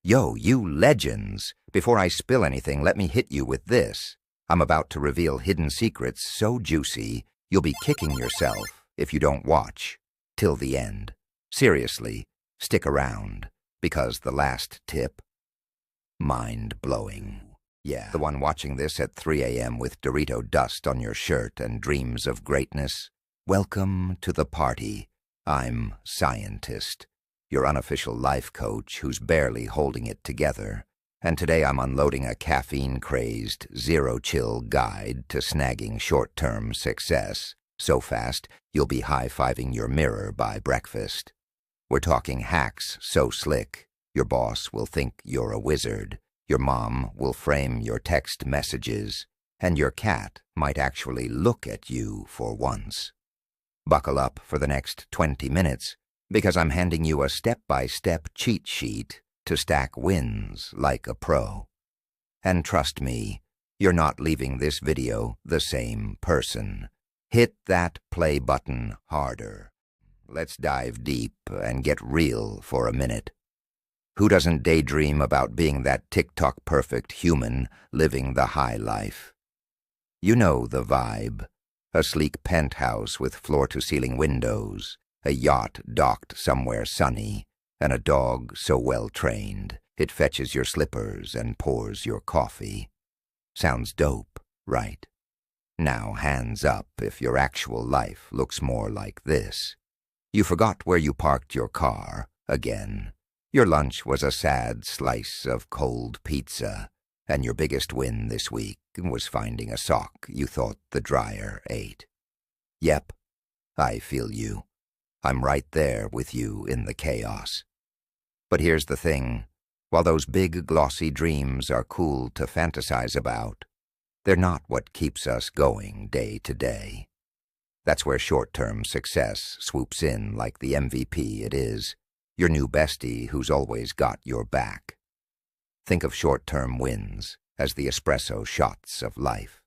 Yo, you legends! Before I spill anything, let me hit you with this. I'm about to reveal hidden secrets so juicy, you'll be kicking yourself if you don't watch till the end. Seriously, stick around, because the last tip, mind-blowing. Yeah, the one watching this at 3 a.m. with Dorito dust on your shirt and dreams of greatness. Welcome to the party. I'm Scientist, your unofficial life coach who's barely holding it together. And today I'm unloading a caffeine-crazed, zero-chill guide to snagging short-term success so fast you'll be high-fiving your mirror by breakfast. We're talking hacks so slick, your boss will think you're a wizard, your mom will frame your text messages, and your cat might actually look at you for once. Buckle up for the next 20 minutes, because I'm handing you a step-by-step cheat sheet to stack wins like a pro. And trust me, you're not leaving this video the same person. Hit that play button harder. Let's dive deep and get real for a minute. Who doesn't daydream about being that TikTok-perfect human living the high life? You know the vibe. A sleek penthouse with floor-to-ceiling windows, a yacht docked somewhere sunny, and a dog so well-trained it fetches your slippers and pours your coffee. Sounds dope, right? Now hands up if your actual life looks more like this. You forgot where you parked your car, again. Your lunch was a sad slice of cold pizza, and your biggest win this week was finding a sock you thought the dryer ate. Yep, I feel you. I'm right there with you in the chaos. But here's the thing, while those big glossy dreams are cool to fantasize about, they're not what keeps us going day to day. That's where short-term success swoops in like the MVP it is, your new bestie who's always got your back. Think of short-term wins as the espresso shots of life.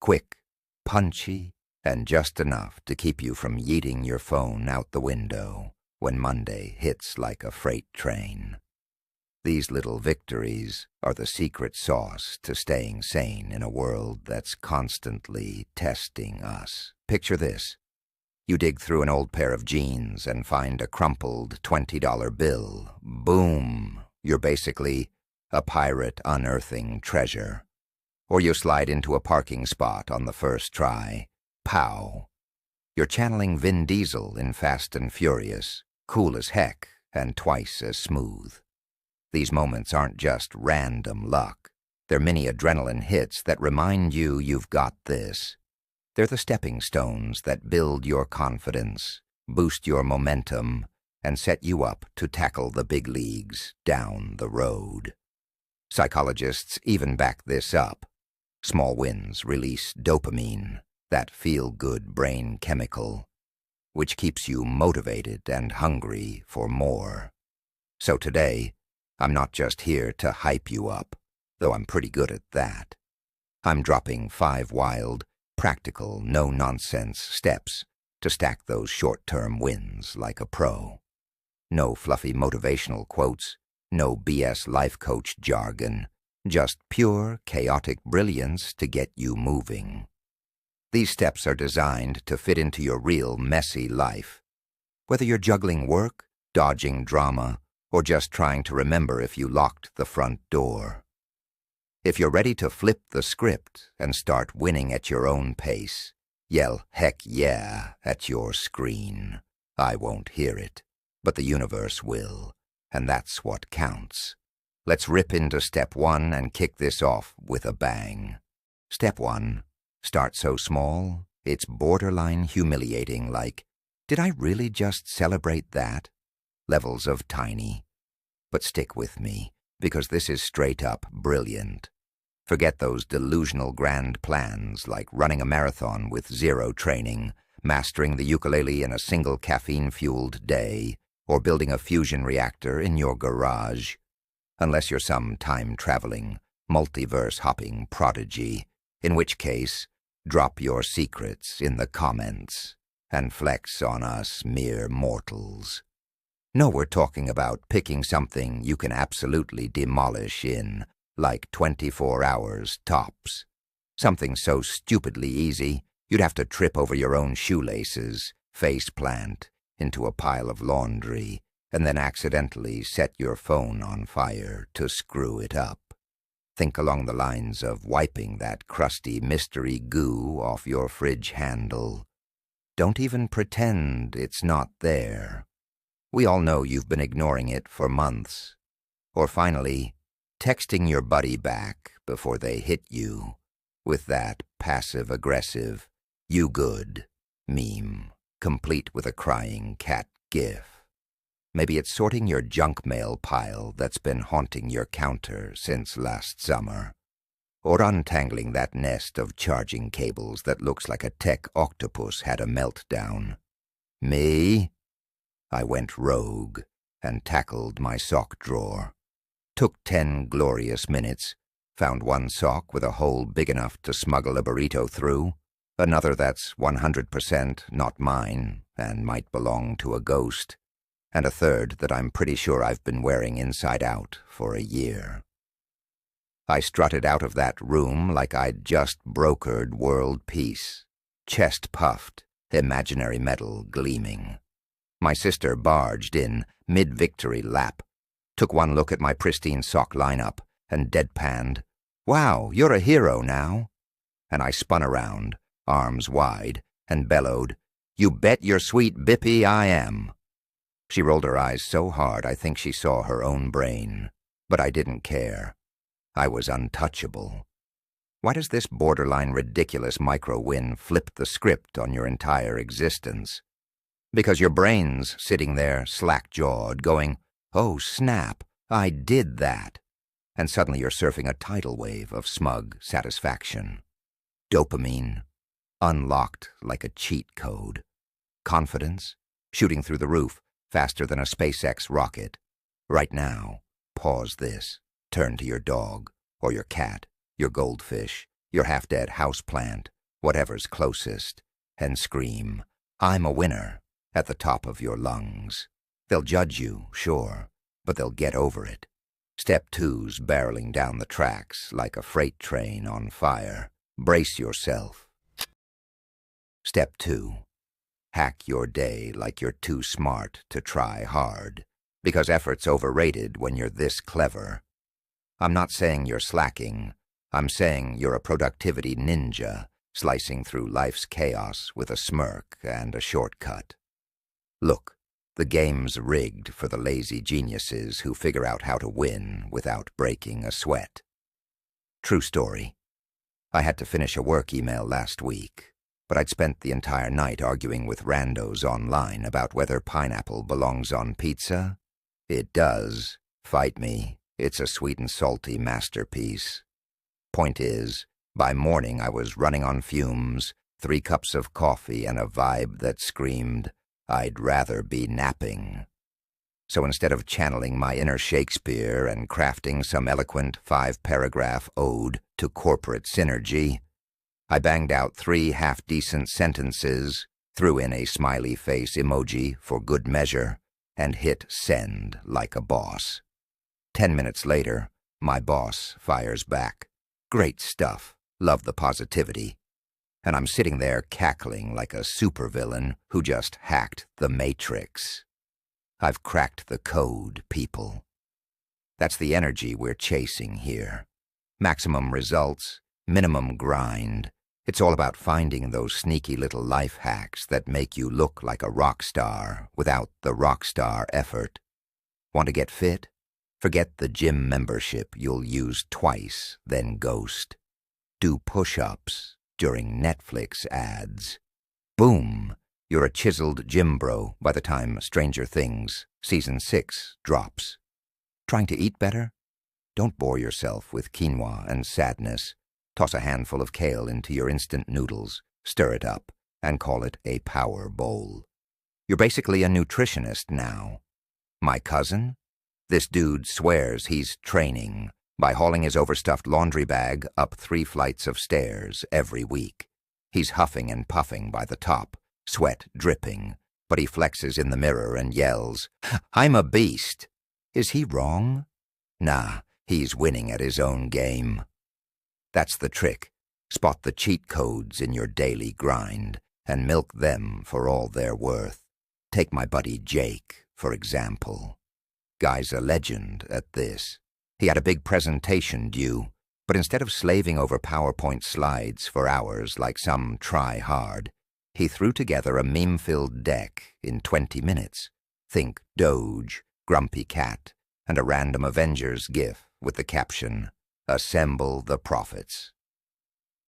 Quick, punchy, and just enough to keep you from yeeting your phone out the window when Monday hits like a freight train. These little victories are the secret sauce to staying sane in a world that's constantly testing us. Picture this. You dig through an old pair of jeans and find a crumpled $20 bill. Boom! You're basically a pirate unearthing treasure. Or you slide into a parking spot on the first try. Pow! You're channeling Vin Diesel in Fast and Furious, cool as heck and twice as smooth. These moments aren't just random luck. They're mini adrenaline hits that remind you you've got this. They're the stepping stones that build your confidence, boost your momentum, and set you up to tackle the big leagues down the road. Psychologists even back this up. Small wins release dopamine, that feel-good brain chemical, which keeps you motivated and hungry for more. So today, I'm not just here to hype you up, though I'm pretty good at that. I'm dropping 5 wild, practical, no-nonsense steps to stack those short-term wins like a pro. No fluffy motivational quotes, no BS life coach jargon, just pure, chaotic brilliance to get you moving. These steps are designed to fit into your real messy life. Whether you're juggling work, dodging drama, or just trying to remember if you locked the front door. If you're ready to flip the script and start winning at your own pace, yell heck yeah at your screen. I won't hear it, but the universe will, and that's what counts. Let's rip into step 1 and kick this off with a bang. Step 1. Start so small, it's borderline humiliating, like, did I really just celebrate that? Levels of tiny. But stick with me, because this is straight-up brilliant. Forget those delusional grand plans like running a marathon with zero training, mastering the ukulele in a single caffeine-fueled day, or building a fusion reactor in your garage. Unless you're some time-traveling, multiverse-hopping prodigy, in which case, drop your secrets in the comments and flex on us mere mortals. No, we're talking about picking something you can absolutely demolish in, like 24 hours tops. Something so stupidly easy, you'd have to trip over your own shoelaces, face plant, into a pile of laundry, and then accidentally set your phone on fire to screw it up. Think along the lines of wiping that crusty mystery goo off your fridge handle. Don't even pretend it's not there. We all know you've been ignoring it for months. Or finally, texting your buddy back before they hit you with that passive-aggressive, "you good" meme, complete with a crying cat gif. Maybe it's sorting your junk mail pile that's been haunting your counter since last summer. Or untangling that nest of charging cables that looks like a tech octopus had a meltdown. Me? I went rogue and tackled my sock drawer. Took 10 glorious minutes, found one sock with a hole big enough to smuggle a burrito through, another that's 100% not mine and might belong to a ghost, and a third that I'm pretty sure I've been wearing inside out for a year. I strutted out of that room like I'd just brokered world peace, chest puffed, imaginary medal gleaming. My sister barged in, mid-victory lap, took one look at my pristine sock lineup, and deadpanned, "Wow, you're a hero now." And I spun around, arms wide, and bellowed, "You bet your sweet bippy I am." She rolled her eyes so hard I think she saw her own brain, but I didn't care. I was untouchable. Why does this borderline ridiculous micro-win flip the script on your entire existence? Because your brain's sitting there slack-jawed, going, "Oh, snap, I did that." And suddenly you're surfing a tidal wave of smug satisfaction. Dopamine, unlocked like a cheat code. Confidence, shooting through the roof, faster than a SpaceX rocket. Right now, pause this, turn to your dog, or your cat, your goldfish, your half-dead houseplant, whatever's closest, and scream, "I'm a winner," at the top of your lungs. They'll judge you, sure, but they'll get over it. Step two's barreling down the tracks like a freight train on fire. Brace yourself. Step 2. Hack your day like you're too smart to try hard, because effort's overrated when you're this clever. I'm not saying you're slacking. I'm saying you're a productivity ninja, slicing through life's chaos with a smirk and a shortcut. Look, the game's rigged for the lazy geniuses who figure out how to win without breaking a sweat. True story. I had to finish a work email last week, but I'd spent the entire night arguing with randos online about whether pineapple belongs on pizza. It does. Fight me. It's a sweet and salty masterpiece. Point is, by morning I was running on fumes, 3 cups of coffee and a vibe that screamed, "I'd rather be napping." So instead of channeling my inner Shakespeare and crafting some eloquent 5-paragraph ode to corporate synergy, I banged out 3 half-decent sentences, threw in a smiley face emoji for good measure, and hit send like a boss. 10 minutes later, my boss fires back. "Great stuff. Love the positivity." And I'm sitting there cackling like a supervillain who just hacked the Matrix. I've cracked the code, people. That's the energy we're chasing here. Maximum results, minimum grind. It's all about finding those sneaky little life hacks that make you look like a rock star without the rock star effort. Want to get fit? Forget the gym membership you'll use twice, then ghost. Do push-ups during Netflix ads. Boom! You're a chiseled gym bro by the time Stranger Things Season 6 drops. Trying to eat better? Don't bore yourself with quinoa and sadness. Toss a handful of kale into your instant noodles, stir it up, and call it a power bowl. You're basically a nutritionist now. My cousin? This dude swears he's training by hauling his overstuffed laundry bag up 3 flights of stairs every week. He's huffing and puffing by the top, sweat dripping, but he flexes in the mirror and yells, "I'm a beast." Is he wrong? Nah, he's winning at his own game. That's the trick. Spot the cheat codes in your daily grind and milk them for all they're worth. Take my buddy Jake, for example. Guy's a legend at this. He had a big presentation due, but instead of slaving over PowerPoint slides for hours like some try-hard, he threw together a meme-filled deck in 20 minutes. Think Doge, Grumpy Cat, and a random Avengers gif with the caption, "Assemble the Prophets."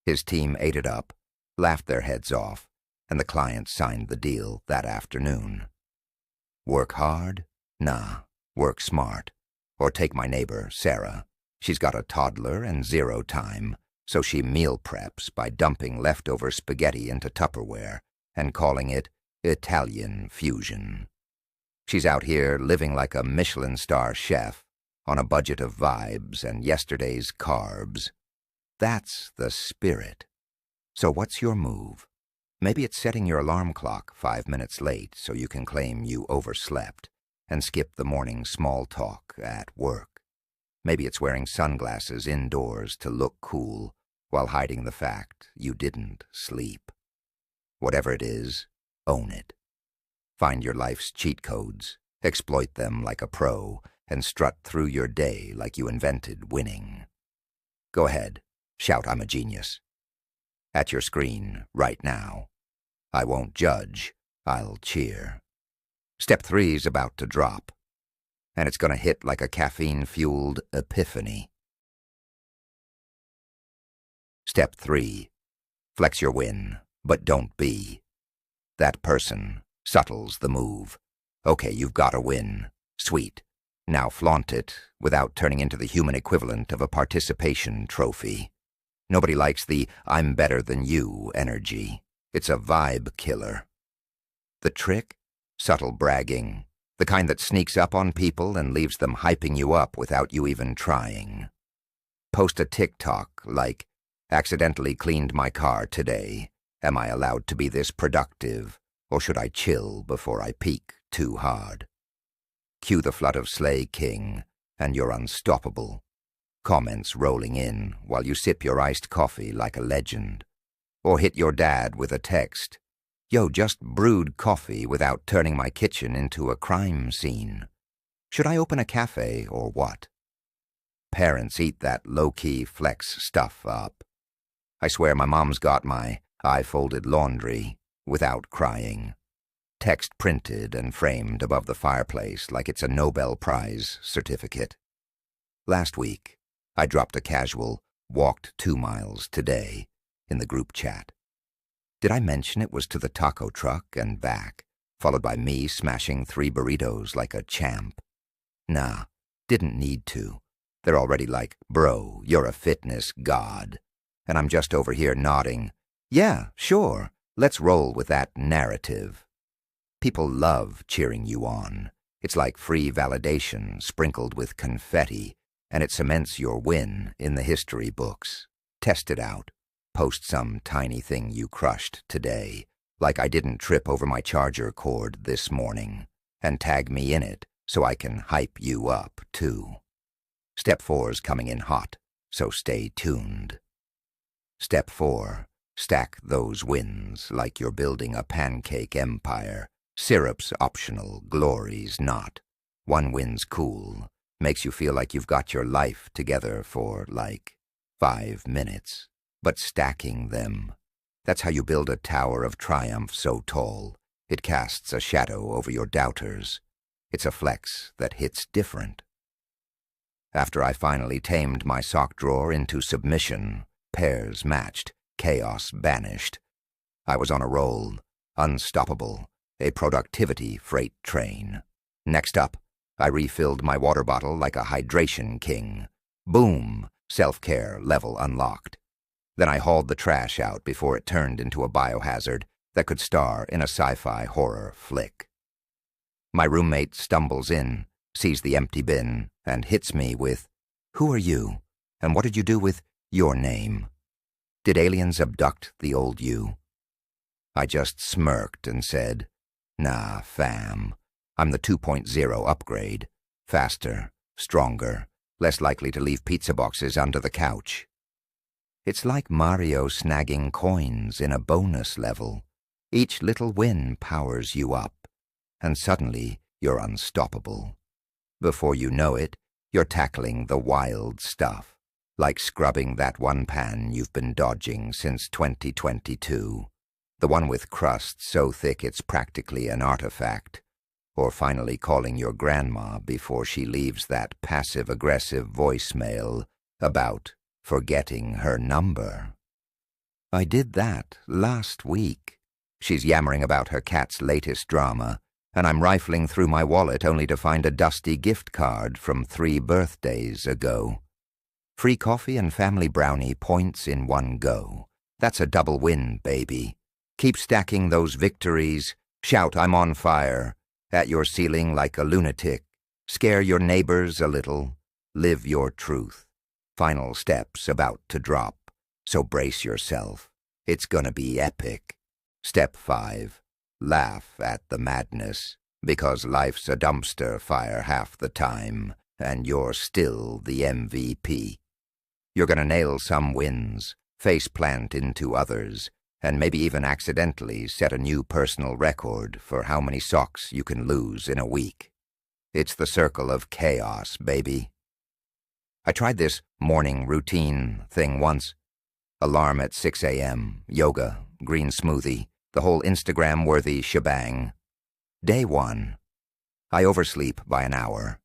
His team ate it up, laughed their heads off, and the client signed the deal that afternoon. Work hard? Nah, work smart. Or take my neighbor, Sarah. She's got a toddler and 0 time, so she meal preps by dumping leftover spaghetti into Tupperware and calling it Italian fusion. She's out here living like a Michelin star chef on a budget of vibes and yesterday's carbs. That's the spirit. So what's your move? Maybe it's setting your alarm clock 5 minutes late so you can claim you overslept and skip the morning small talk at work. Maybe it's wearing sunglasses indoors to look cool while hiding the fact you didn't sleep. Whatever it is, own it. Find your life's cheat codes, exploit them like a pro, and strut through your day like you invented winning. Go ahead, shout I'm a genius. At your screen, right now. I won't judge, I'll cheer. Step 3's about to drop, and it's gonna hit like a caffeine-fueled epiphany. Step 3. Flex your win, but don't be. That person. Subtle's the move. Okay, you've got a win. Sweet. Now flaunt it without turning into the human equivalent of a participation trophy. Nobody likes the "I'm better than you" energy. It's a vibe killer. The trick? Subtle bragging. The kind that sneaks up on people and leaves them hyping you up without you even trying. Post a TikTok like, "Accidentally cleaned my car today. Am I allowed to be this productive? Or should I chill before I peak too hard?" Cue the flood of Slay King, and you're unstoppable. Comments rolling in while you sip your iced coffee like a legend. Or hit your dad with a text, "Yo, just brewed coffee without turning my kitchen into a crime scene. Should I open a cafe or what?" Parents eat that low-key flex stuff up. I swear my mom's got my "I folded laundry" without crying. Text printed and framed above the fireplace like it's a Nobel Prize certificate. Last week, I dropped a casual, "walked 2 miles today" in the group chat. Did I mention it was to the taco truck and back, followed by me smashing 3 burritos like a champ? Nah, didn't need to. They're already like, "Bro, you're a fitness god." And I'm just over here nodding, "Yeah, sure. Let's roll with that narrative." People love cheering you on. It's like free validation sprinkled with confetti, and it cements your win in the history books. Test it out. Post some tiny thing you crushed today, like I didn't trip over my charger cord this morning, and tag me in it so I can hype you up too. Step 4's coming in hot, so stay tuned. Step 4. Stack those wins like you're building a pancake empire. Syrup's optional, glory's not. 1 win's cool. Makes you feel like you've got your life together for, like, 5 minutes. But stacking them, that's how you build a tower of triumph so tall, it casts a shadow over your doubters. It's a flex that hits different. After I finally tamed my sock drawer into submission, pairs matched, chaos banished, I was on a roll, unstoppable, a productivity freight train. Next up, I refilled my water bottle like a hydration king. Boom, self-care level unlocked. Then I hauled the trash out before it turned into a biohazard that could star in a sci-fi horror flick. My roommate stumbles in, sees the empty bin, and hits me with, "Who are you? And what did you do with your name? Did aliens abduct the old you?" I just smirked and said, Nah, fam. I'm the 2.0 upgrade. Faster, stronger, less likely to leave pizza boxes under the couch. It's like Mario snagging coins in a bonus level. Each little win powers you up, and suddenly you're unstoppable. Before you know it, you're tackling the wild stuff, like scrubbing that one pan you've been dodging since 2022, the one with crust so thick it's practically an artifact, or finally calling your grandma before she leaves that passive-aggressive voicemail about forgetting her number. I did that last week. She's yammering about her cat's latest drama, and I'm rifling through my wallet only to find a dusty gift card from 3 birthdays ago. Free coffee and family brownie points in one go. That's a double win, baby. Keep stacking those victories. Shout, "I'm on fire," at your ceiling like a lunatic. Scare your neighbors a little. Live your truth. Final steps about to drop, so brace yourself. It's gonna be epic. Step 5. Laugh at the madness, because life's a dumpster fire half the time, and you're still the MVP. You're gonna nail some wins, faceplant into others, and maybe even accidentally set a new personal record for how many socks you can lose in a week. It's the circle of chaos, baby. I tried this morning routine thing once. Alarm at 6 a.m., yoga, green smoothie, the whole Instagram-worthy shebang. Day 1. I oversleep by an hour,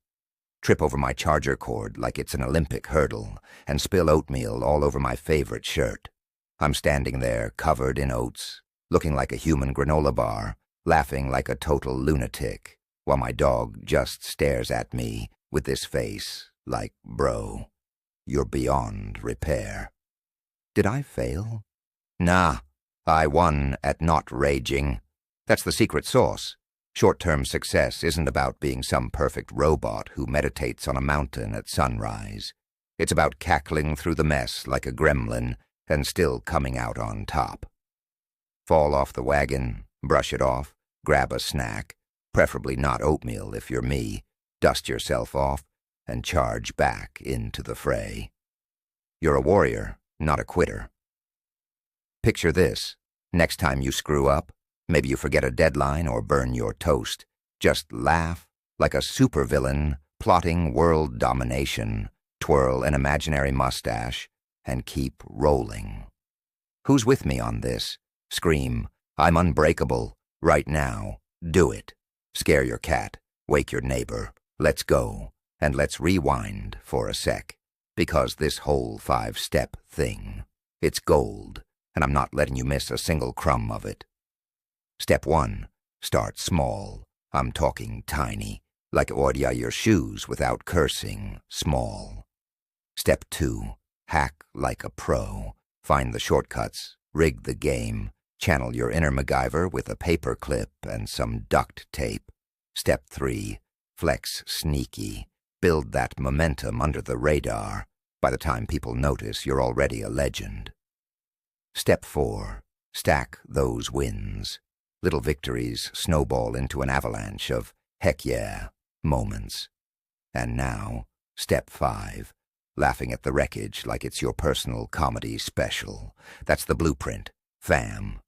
trip over my charger cord like it's an Olympic hurdle, and spill oatmeal all over my favorite shirt. I'm standing there, covered in oats, looking like a human granola bar, laughing like a total lunatic, while my dog just stares at me with this face like, "Bro, you're beyond repair." Did I fail? Nah, I won at not raging. That's the secret sauce. Short-term success isn't about being some perfect robot who meditates on a mountain at sunrise. It's about cackling through the mess like a gremlin and still coming out on top. Fall off the wagon, brush it off, grab a snack, preferably not oatmeal if you're me, dust yourself off, and charge back into the fray. You're a warrior, not a quitter. Picture this. Next time you screw up, maybe you forget a deadline or burn your toast, just laugh like a supervillain plotting world domination, twirl an imaginary mustache, and keep rolling. Who's with me on this? Scream, "I'm unbreakable," right now. Do it. Scare your cat, wake your neighbor. Let's go, and let's rewind for a sec, because this whole 5-step thing, it's gold, and I'm not letting you miss a single crumb of it. Step 1, start small. I'm talking tiny, like order your shoes without cursing, small. Step 2, hack like a pro. Find the shortcuts, rig the game, channel your inner MacGyver with a paper clip and some duct tape. Step 3, flex sneaky. Build that momentum under the radar. By the time people notice, you're already a legend. Step 4, stack those wins. Little victories snowball into an avalanche of heck yeah moments. And now, step 5, laughing at the wreckage like it's your personal comedy special. That's the blueprint, fam.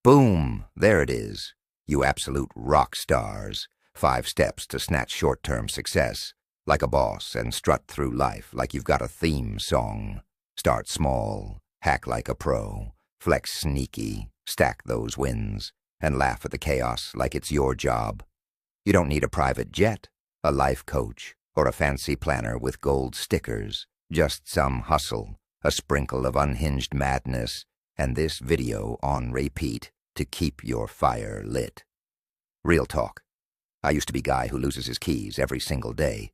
Boom, there it is. You absolute rock stars. 5 steps to snatch short-term success, like a boss, and strut through life like you've got a theme song. Start small, hack like a pro, flex sneaky, stack those wins, and laugh at the chaos like it's your job. You don't need a private jet, a life coach, or a fancy planner with gold stickers. Just some hustle, a sprinkle of unhinged madness, and this video on repeat to keep your fire lit. Real talk. I used to be guy who loses his keys every single day.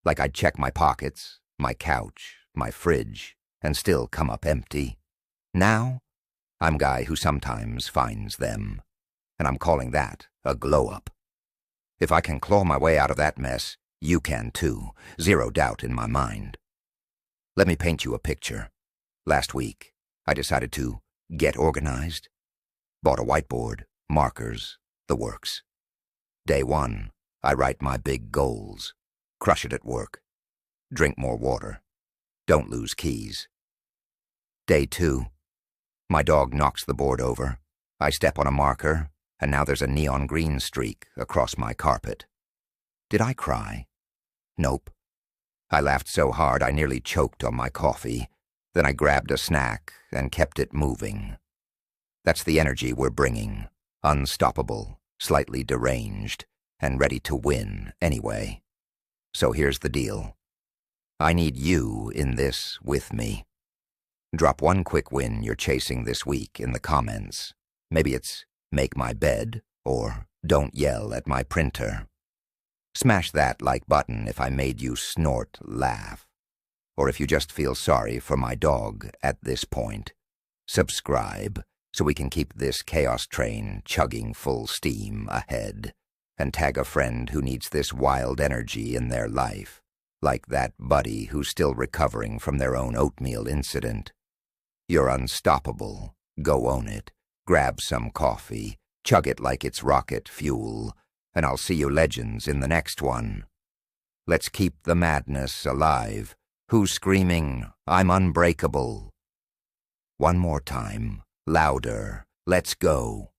Like I'd check my pockets, my couch, my fridge, and still come up empty. Now, I'm guy who sometimes finds them, and I'm calling that a glow-up. If I can claw my way out of that mess, you can too, 0 doubt in my mind. Let me paint you a picture. Last week, I decided to get organized. Bought a whiteboard, markers, The works. Day 1, I write my big goals. Crush it at work. Drink more water. Don't lose keys. Day 2, my dog knocks the board over. I step on a marker, and now there's a neon green streak across my carpet. Did I cry? Nope. I laughed so hard I nearly choked on my coffee. Then I grabbed a snack and kept it moving. That's the energy we're bringing. Unstoppable, slightly deranged, and ready to win anyway. So here's the deal. I need you in this with me. Drop one quick win you're chasing this week in the comments. Maybe it's make my bed or don't yell at my printer. Smash that like button if I made you snort, laugh. Or if you just feel sorry for my dog at this point. Subscribe so we can keep this chaos train chugging full steam ahead. And tag a friend who needs this wild energy in their life, like that buddy who's still recovering from their own oatmeal incident. You're unstoppable. Go own it. Grab some coffee. Chug it like it's rocket fuel. And I'll see you legends in the next one. Let's keep the madness alive. Who's screaming, I'm unbreakable? One more time. Louder. Let's go.